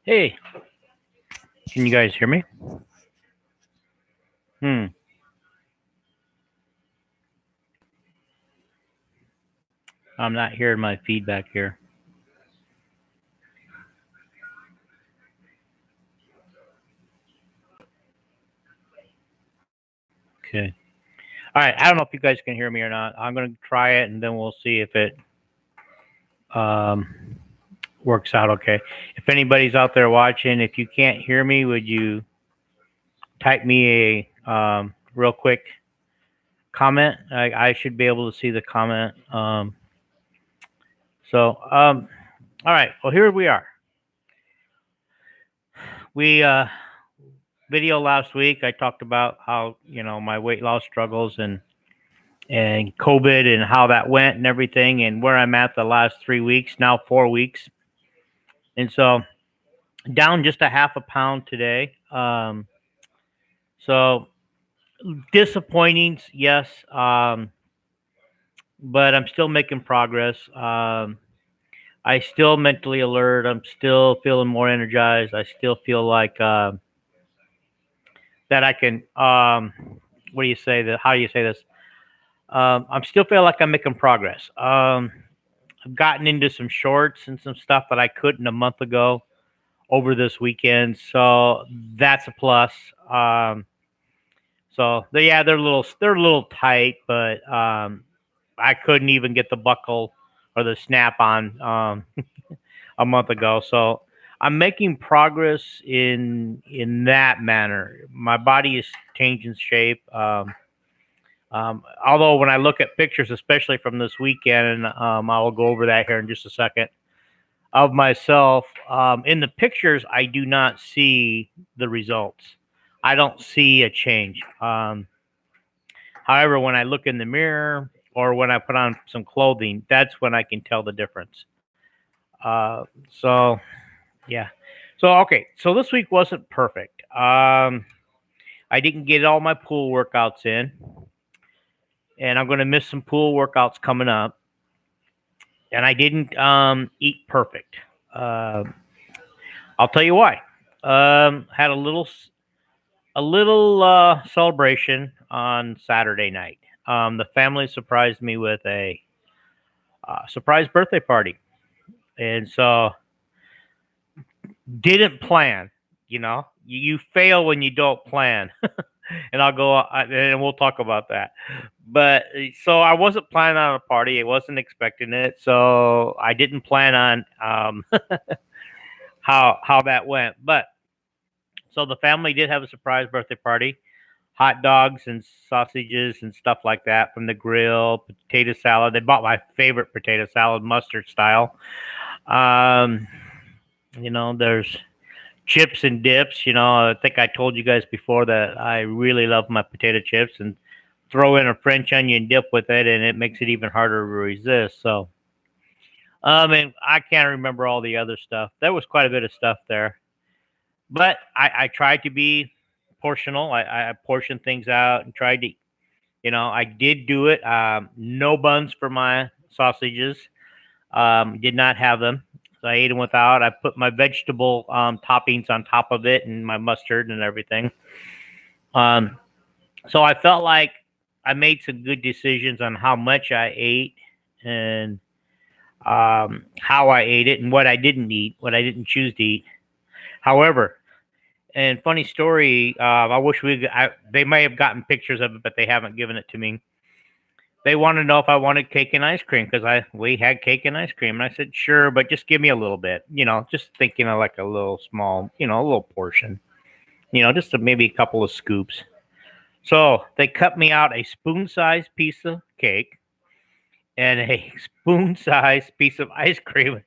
Hey, can you guys hear me? Hmm. I'm not hearing my feedback here. Okay. All right. I don't know if you guys can hear me or not. I'm going to try it and then we'll see if it um, works out okay. If anybody's out there watching, if you can't hear me, would you type me a real quick comment? I should be able to see the comment. All right. Well, here we are. We video last week. I talked about how my weight loss struggles and COVID and how that went and everything, and where I'm at the last 3 weeks, now 4 weeks. And so down just a half a pound today. So disappointing, yes, but I'm still making progress. I still mentally alert. I'm still feeling more energized. I still feel like that I can. What do you say? That how do you say this? I'm still feel like I'm making progress. I've gotten into some shorts and some stuff that I couldn't a month ago over this weekend, so that's a plus. Yeah, they're a little tight, but I couldn't even get the buckle or the snap on a month ago. So I'm making progress in that manner. My body is changing shape. Although when I look at pictures, especially from this weekend, I will go over that here in just a second, of myself. In the pictures, I do not see the results. I don't see a change. However, when I look in the mirror or when I put on some clothing, that's when I can tell the difference. Uh, so, yeah. Okay. So this week wasn't perfect. I didn't get all my pool workouts in, and I'm going to miss some pool workouts coming up. And I didn't eat perfect. Uh, I'll tell you why. Had a little celebration on Saturday night. The family surprised me with a surprise birthday party, and so didn't plan. You fail when you don't plan, and and we'll talk about that. But so I wasn't planning on a party. I wasn't expecting it, so I didn't plan on how that went. But so the family did have a surprise birthday party. Hot dogs and sausages and stuff like that from the grill, potato salad. They bought my favorite potato salad, mustard style. Um, there's chips and dips. I think I told you guys before that I really love my potato chips, and throw in a French onion dip with it, and it makes it even harder to resist. So, and I can't remember all the other stuff. There was quite a bit of stuff there, but I tried to be portional. I portioned things out and tried to, I did do it. No buns for my sausages. Did not have them. So I ate them without. I put my vegetable toppings on top of it and my mustard and everything. Um, so I felt like I made some good decisions on how much I ate and how I ate it and what I didn't eat, what I didn't choose to eat. However, and funny story, I wish they may have gotten pictures of it, but they haven't given it to me. They wanted to know if I wanted cake and ice cream because we had cake and ice cream, and I said sure, but just give me a little bit, just thinking of like a little small, a little portion, just maybe a couple of scoops. So they cut me out a spoon-sized piece of cake and a spoon-sized piece of ice cream,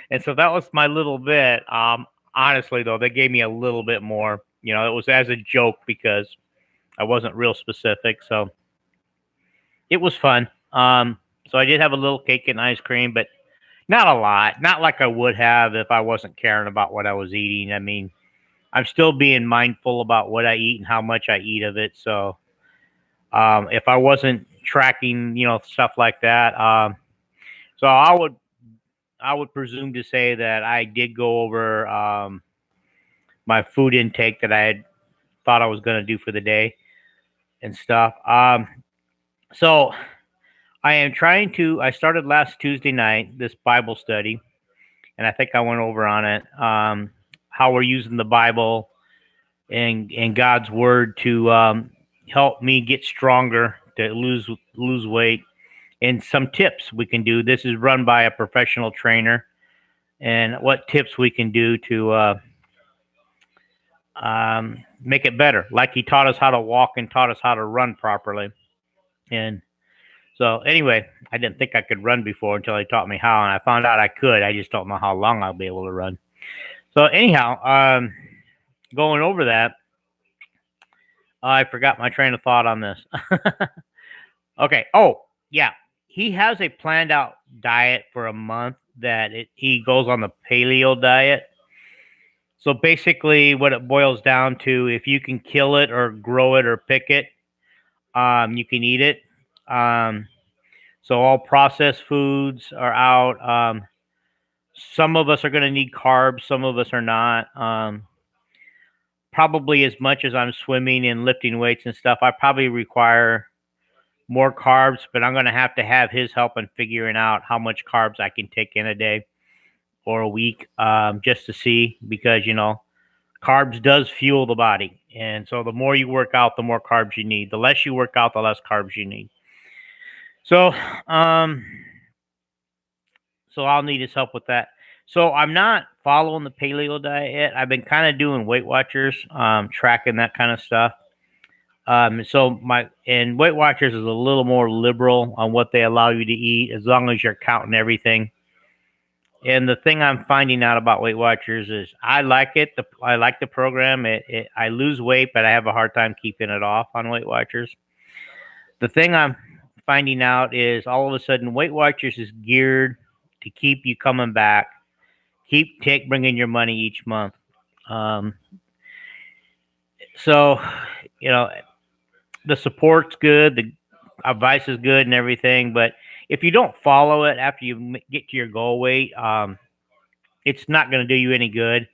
and so that was my little bit. Honestly, though, they gave me a little bit more. It was as a joke because I wasn't real specific, so it was fun. So I did have a little cake and ice cream, but not a lot. Not like I would have if I wasn't caring about what I was eating. I mean, I'm still being mindful about what I eat and how much I eat of it. So if I wasn't tracking, stuff like that, so I would presume to say that I did go over. my food intake that I had thought I was going to do for the day and stuff. So I am trying to. I started last Tuesday night this Bible study, and I think I went over on it. How we're using the Bible and God's Word to help me get stronger, to lose weight, and some tips we can do. This is run by a professional trainer, and what tips we can do to make it better. Like he taught us how to walk and taught us how to run properly. And so anyway, I didn't think I could run before until he taught me how, and I found out I could. I just don't know how long I'll be able to run. So anyhow, going over that, I forgot my train of thought on this. Okay. Oh, yeah. He has a planned out diet for a month that he goes on the paleo diet. So basically, what it boils down to, if you can kill it or grow it or pick it, you can eat it. So all processed foods are out. Some of us are going to need carbs. Some of us are not. Probably as much as I'm swimming and lifting weights and stuff, I probably require more carbs, but I'm going to have his help in figuring out how much carbs I can take in a day or a week, just to see, because, carbs does fuel the body. And so the more you work out, the more carbs you need. The less you work out, the less carbs you need. So, so I'll need his help with that. So I'm not following the paleo diet yet. I've been kind of doing Weight Watchers, tracking that kind of stuff. So Weight Watchers is a little more liberal on what they allow you to eat, as long as you're counting everything. And the thing I'm finding out about Weight Watchers is I like it. I like the program. I lose weight, but I have a hard time keeping it off on Weight Watchers. The thing I'm finding out is all of a sudden Weight Watchers is geared to keep you coming back, bringing your money each month. So, the support's good, the advice is good and everything, but if you don't follow it after you get to your goal weight, it's not going to do you any good.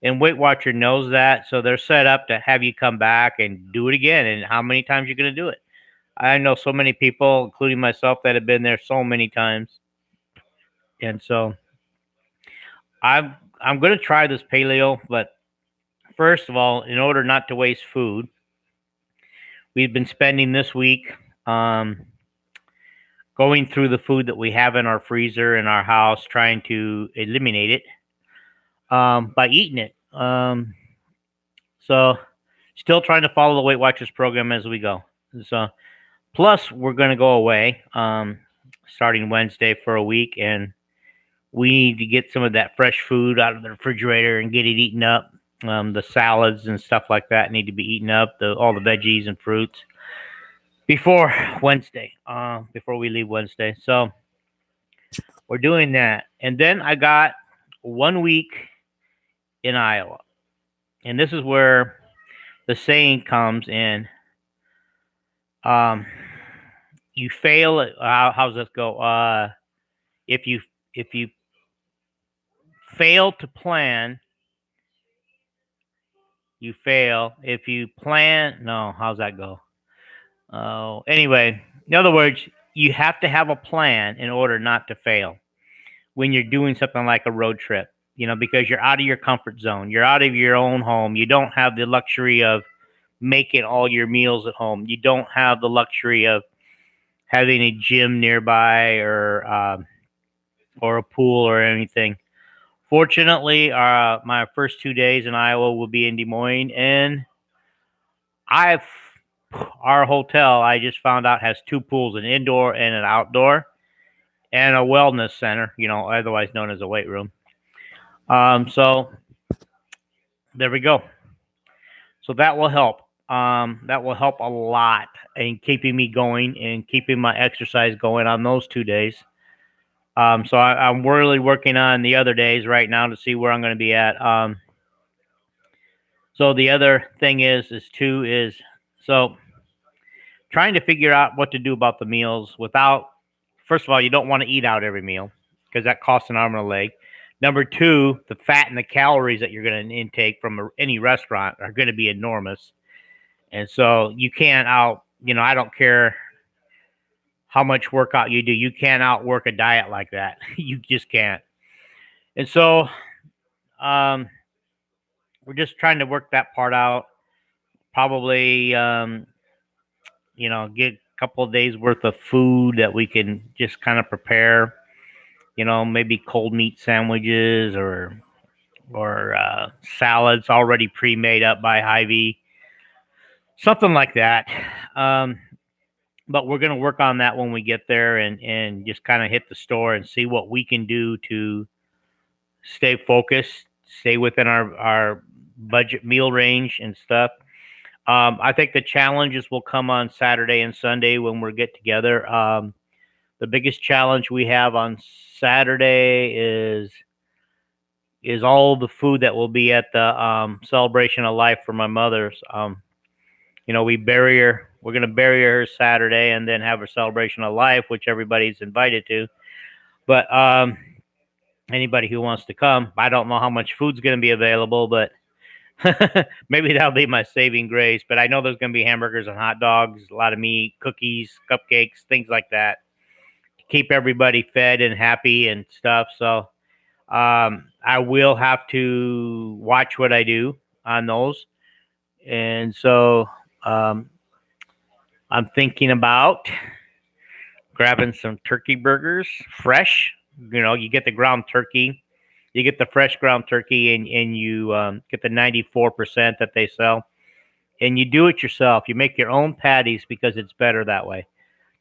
And Weight Watcher knows that, so they're set up to have you come back and do it again. And how many times you're going to do it? I know so many people, including myself, that have been there so many times. And so I'm going to try this paleo, but first of all, in order not to waste food, we've been spending this week going through the food that we have in our freezer in our house, trying to eliminate it by eating it. So still trying to follow the Weight Watchers program as we go. So plus we're going to go away starting Wednesday for a week, and we need to get some of that fresh food out of the refrigerator and get it eaten up. The salads and stuff like that need to be eaten up, all the veggies and fruits, before Wednesday, before we leave Wednesday. So we're doing that. And then I got 1 week in Iowa. And this is where the saying comes in. You fail at, how's this go? If you fail to plan, you fail. If you plan, no, how's that go? Anyway, in other words, you have to have a plan in order not to fail when you're doing something like a road trip, because you're out of your comfort zone. You're out of your own home. You don't have the luxury of making all your meals at home. You don't have the luxury of having a gym nearby or a pool or anything. Fortunately, my first 2 days in Iowa will be in Des Moines, and our hotel, I just found out, has 2 pools, an indoor and an outdoor, and a wellness center, otherwise known as a weight room. So there we go. So that will help. That will help a lot in keeping me going and keeping my exercise going on those 2 days. So I'm really working on the other days right now to see where I'm going to be at. So the other thing is trying to figure out what to do about the meals without, first of all, you don't want to eat out every meal because that costs an arm and a leg. Number two, the fat and the calories that you're going to intake from any restaurant are going to be enormous. And so you can't I don't care how much workout you do, you can't outwork a diet like that. You just can't. And so um, we're just trying to work that part out. Probably, get a couple of days worth of food that we can just kind of prepare. Maybe cold meat sandwiches or salads already pre-made up by Hy-Vee, something like that. Um, but we're going to work on that when we get there and just kind of hit the store and see what we can do to stay focused, stay within our budget meal range and stuff. I think the challenges will come on Saturday and Sunday when we get together. The biggest challenge we have on Saturday is all the food that will be at the celebration of life for my mother's. We bury her. We're going to bury her Saturday and then have a celebration of life, which everybody's invited to. But anybody who wants to come, I don't know how much food's going to be available, but maybe that'll be my saving grace. But I know there's going to be hamburgers and hot dogs, a lot of meat, cookies, cupcakes, things like that, to keep everybody fed and happy and stuff. So I will have to watch what I do on those. And so I'm thinking about grabbing some turkey burgers, fresh. You get the ground turkey. You get the fresh ground turkey and you get the 94% that they sell. And you do it yourself. You make your own patties because it's better that way.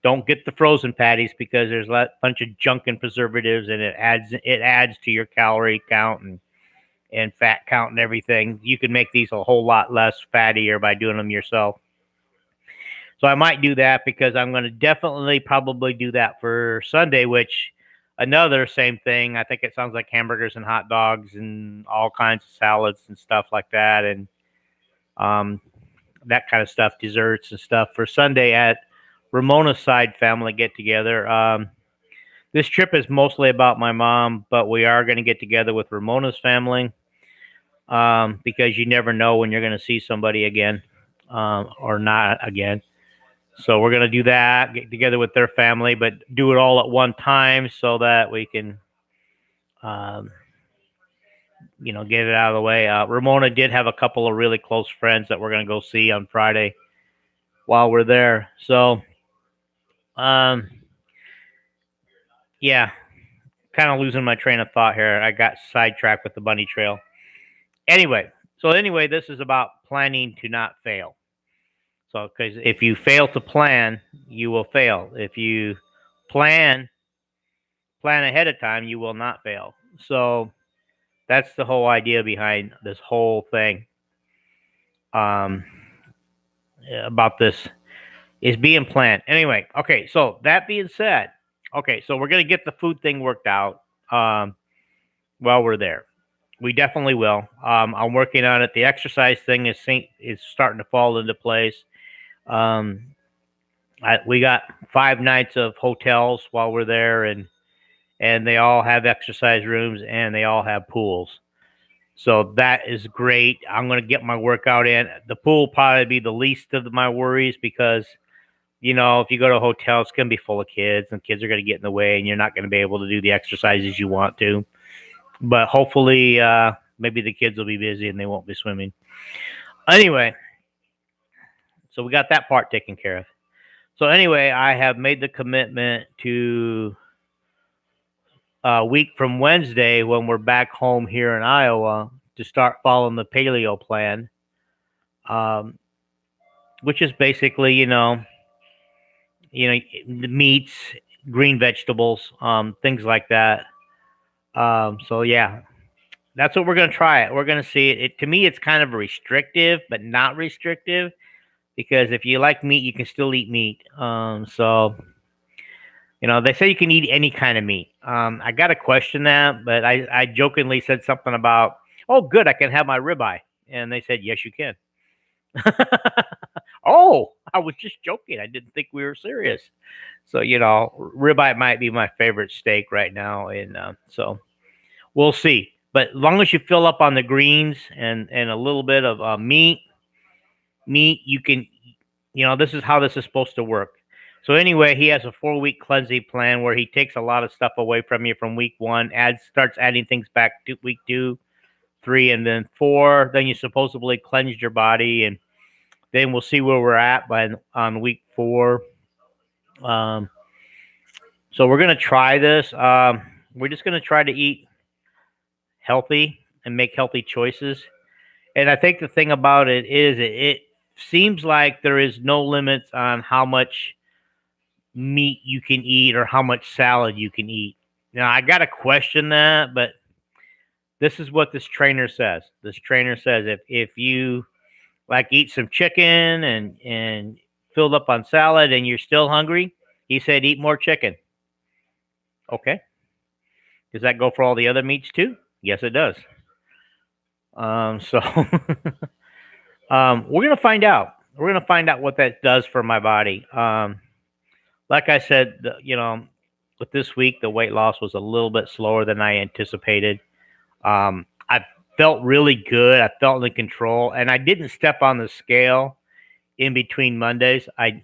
Don't get the frozen patties because there's a bunch of junk and preservatives, and it adds to your calorie count and fat count and everything. You can make these a whole lot less fattier by doing them yourself. So I might do that because I'm going to definitely probably do that for Sunday, which another same thing. I think it sounds like hamburgers and hot dogs and all kinds of salads and stuff like that. And that kind of stuff, desserts and stuff for Sunday at Ramona's side family get together. This trip is mostly about my mom, but we are going to get together with Ramona's family because you never know when you're going to see somebody again or not again. So we're going to do that, get together with their family, but do it all at one time so that we can, get it out of the way. Ramona did have a couple of really close friends that we're going to go see on Friday while we're there. So, yeah, kind of losing my train of thought here. I got sidetracked with the bunny trail. Anyway, this is about planning to not fail. So, because if you fail to plan, you will fail. If you plan ahead of time, you will not fail. So that's the whole idea behind this whole thing. About this is being planned. Anyway, okay. So that being said, okay, so we're gonna get the food thing worked out while we're there. We definitely will. I'm working on it. The exercise thing is starting to fall into place. We got 5 nights of hotels while we're there, and they all have exercise rooms and they all have pools. So that is great. I'm going to get my workout in. The pool will probably be the least of my worries because, if you go to a hotel, it's going to be full of kids and kids are going to get in the way and you're not going to be able to do the exercises you want to. But hopefully, maybe the kids will be busy and they won't be swimming. Anyway, so we got that part taken care of. So anyway, I have made the commitment to a week from Wednesday when we're back home here in Iowa to start following the paleo plan, which is basically, the meats, green vegetables, things like that. So yeah, that's what we're going to try it. We're going to see it. To me, it's kind of restrictive, but not restrictive because if you like meat, you can still eat meat. So they say you can eat any kind of meat. I got to question that, but I jokingly said something about, oh, good, I can have my ribeye. And they said, yes, you can. Oh, I was just joking. I didn't think we were serious. So, ribeye might be my favorite steak right now. And so we'll see. But as long as you fill up on the greens and a little bit of meat, you can, this is how this is supposed to work. So anyway, he has a 4-week cleansing plan where he takes a lot of stuff away from you from week 1, starts adding things back to week 2, 3, and then 4. Then you supposedly cleansed your body, and then we'll see where we're at on week 4. So we're gonna try this. We're just gonna try to eat healthy and make healthy choices. And I think the thing about it is it seems like there is no limits on how much meat you can eat or how much salad you can eat. Now I gotta question that, but this is what this trainer says. This trainer says if you like eat some chicken and filled up on salad and you're still hungry, he said eat more chicken. Okay. Does that go for all the other meats too? Yes, it does. So we're gonna find out. We're gonna find out what that does for my body. Like I said, with this week, the weight loss was a little bit slower than I anticipated. I felt really good. I felt in control, and I didn't step on the scale in between Mondays. I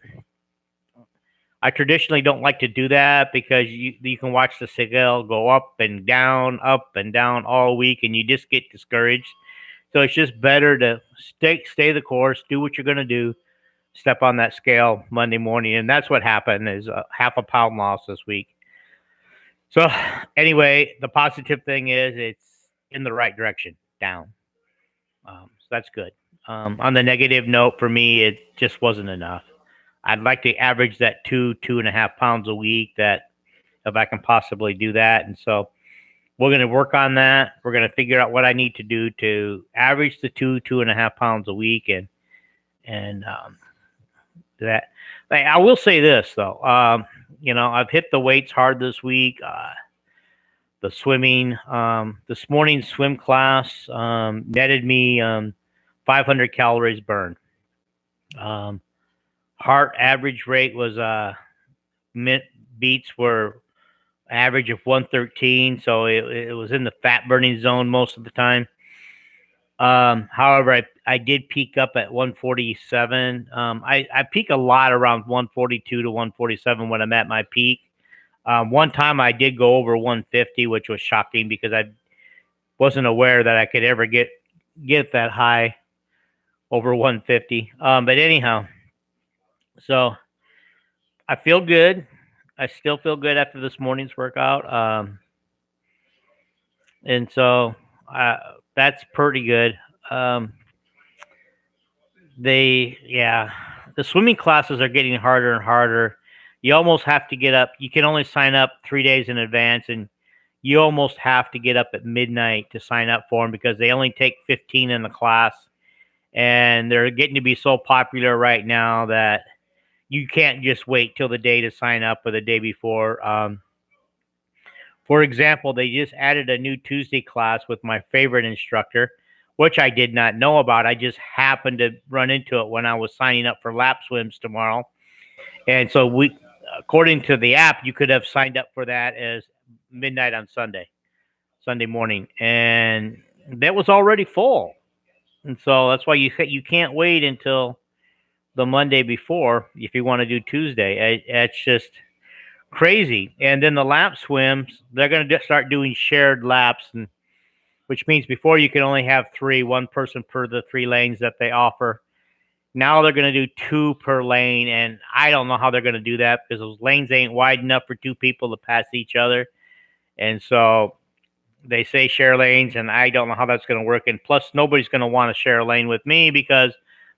traditionally don't like to do that because you can watch the scale go up and down all week, and you just get discouraged. So it's just better to stay the course, do what you're going to do, step on that scale Monday morning, and that's what happened. Is half a pound loss this week. So anyway, the positive thing is it's in the right direction, down. So that's good. On the negative note, for me, it just wasn't enough. I'd like to average that 2.5 pounds a week, that if I can possibly do that. And so we're going to work on that. We're going to figure out what I need to do to average the 2.5 pounds a week. And that, I will say this though, I've hit the weights hard this week. The swimming, this morning's swim class, netted me, 500 calories burned. Heart average rate was beats were average of 113, so it was in the fat burning zone most of the time. However, I did peak up at 147. I peak a lot around 142 to 147 when I'm at my peak. One time I did go over 150, which was shocking because I wasn't aware that I could ever get that high over 150. But anyhow, so I feel good. I still feel good after this morning's workout. And so that's pretty good. The swimming classes are getting harder and harder. You almost have to get up. You can only sign up 3 days in advance, and you almost have to get up at midnight to sign up for them because they only take 15 in the class, and they're getting to be so popular right now that you can't just wait till the day to sign up or the day before. For example, they just added a new Tuesday class with my favorite instructor, which I did not know about. I just happened to run into it when I was signing up for lap swims tomorrow. And so according to the app, you could have signed up for that as midnight on Sunday morning. And that was already full. And so that's why you can't wait until the Monday before if you want to do Tuesday. It's just crazy. And then the lap swims, they're going to start doing shared laps, and which means before you can only have 3, one person per the 3 lanes that they offer. Now they're going to do 2 per lane, and I don't know how they're going to do that because those lanes ain't wide enough for 2 people to pass each other. And so they say share lanes, and I don't know how that's going to work. And plus, nobody's going to want to share a lane with me because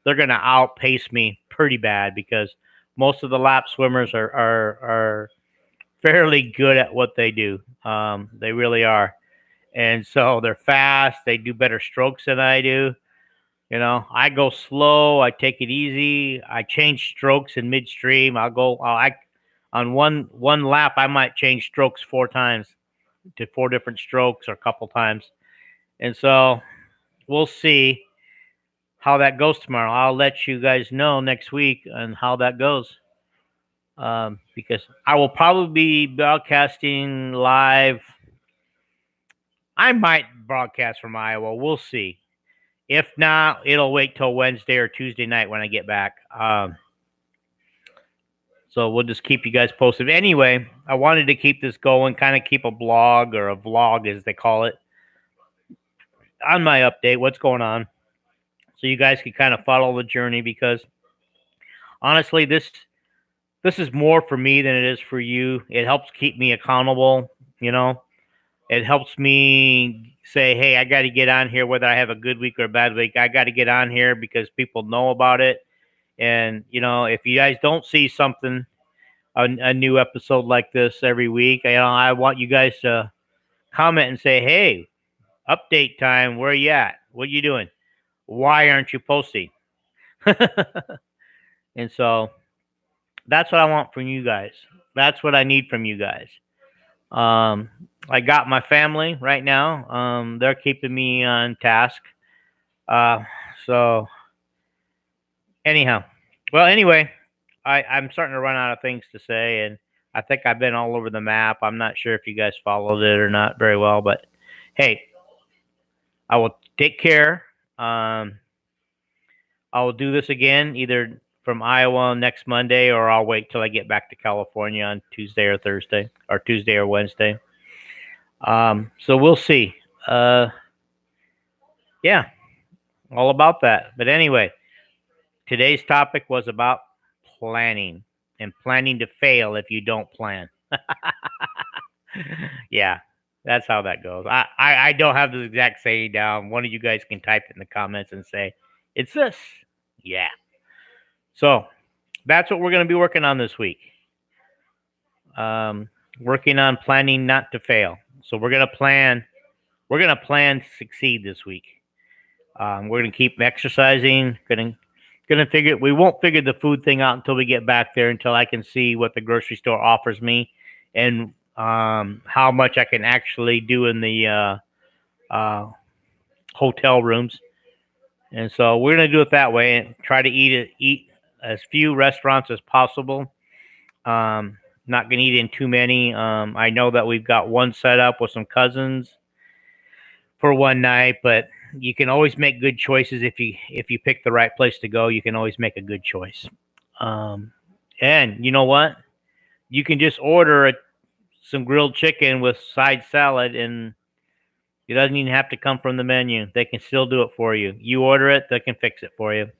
they're going to outpace me pretty bad because most of the lap swimmers are fairly good at what they do. They really are. And so they're fast. They do better strokes than I do. I go slow. I take it easy. I change strokes in midstream. On one lap, I might change strokes 4 times to 4 different strokes or a couple times. And so we'll see how that goes tomorrow. I'll let you guys know next week on how that goes. Because I will probably be broadcasting live I might broadcast from Iowa. We'll see. If not, it'll wait till Wednesday or Tuesday night when I get back. So we'll just keep you guys posted. Anyway, I wanted to keep this going, kind of keep a blog or a vlog, as they call it, on my update, what's going on, so you guys can kind of follow the journey. Because honestly, this is more for me than it is for you. It helps keep me accountable. You know, it helps me say, hey, I got to get on here, whether I have a good week or a bad week. I got to get on here because people know about it. And, you know, if you guys don't see something, a new episode like this every week, you know, I want you guys to comment and say, hey, update time, where you at? What you doing? Why aren't you posting? And so that's what I want from you guys. That's what I need from you guys. I got my family right now. They're keeping me on task. So anyhow, well, anyway, I'm starting to run out of things to say, and I think I've been all over the map. I'm not sure if you guys followed it or not very well, but hey, I will take care. I will do this again either from Iowa next Monday, or I'll wait till I get back to California on Tuesday or Thursday, or Tuesday or Wednesday. So we'll see. Yeah, all about that. But anyway, today's topic was about planning, and planning to fail if you don't plan. Yeah, that's how that goes. I don't have the exact saying down. One of you guys can type it in the comments and say, it's this. Yeah. So that's what we're going to be working on this week. Working on planning not to fail. So we're going to plan. We're going to plan to succeed this week. We're going to keep exercising. Going to figure. We won't figure the food thing out until we get back there. Until I can see what the grocery store offers me, and how much I can actually do in the hotel rooms. And so we're going to do it that way and try to eat as few restaurants as possible. Not going to eat in too many. I know that we've got one set up with some cousins for one night, but you can always make good choices if you pick the right place to go. You can always make a good choice. And you know what? You can just order some grilled chicken with side salad, and it doesn't even have to come from the menu. They can still do it for you. You order it, they can fix it for you.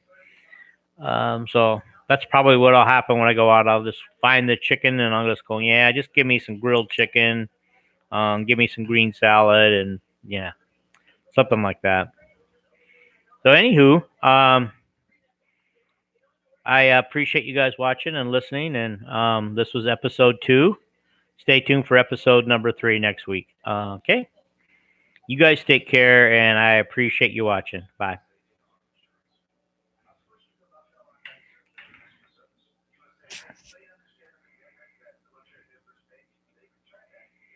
So that's probably what'll happen when I go out. I'll just find the chicken, and I'll just go, yeah, just give me some grilled chicken. Give me some green salad, and yeah, something like that. So anywho, I appreciate you guys watching and listening, and this was episode 2. Stay tuned for episode number 3 next week. Okay? You guys take care, and I appreciate you watching. Bye.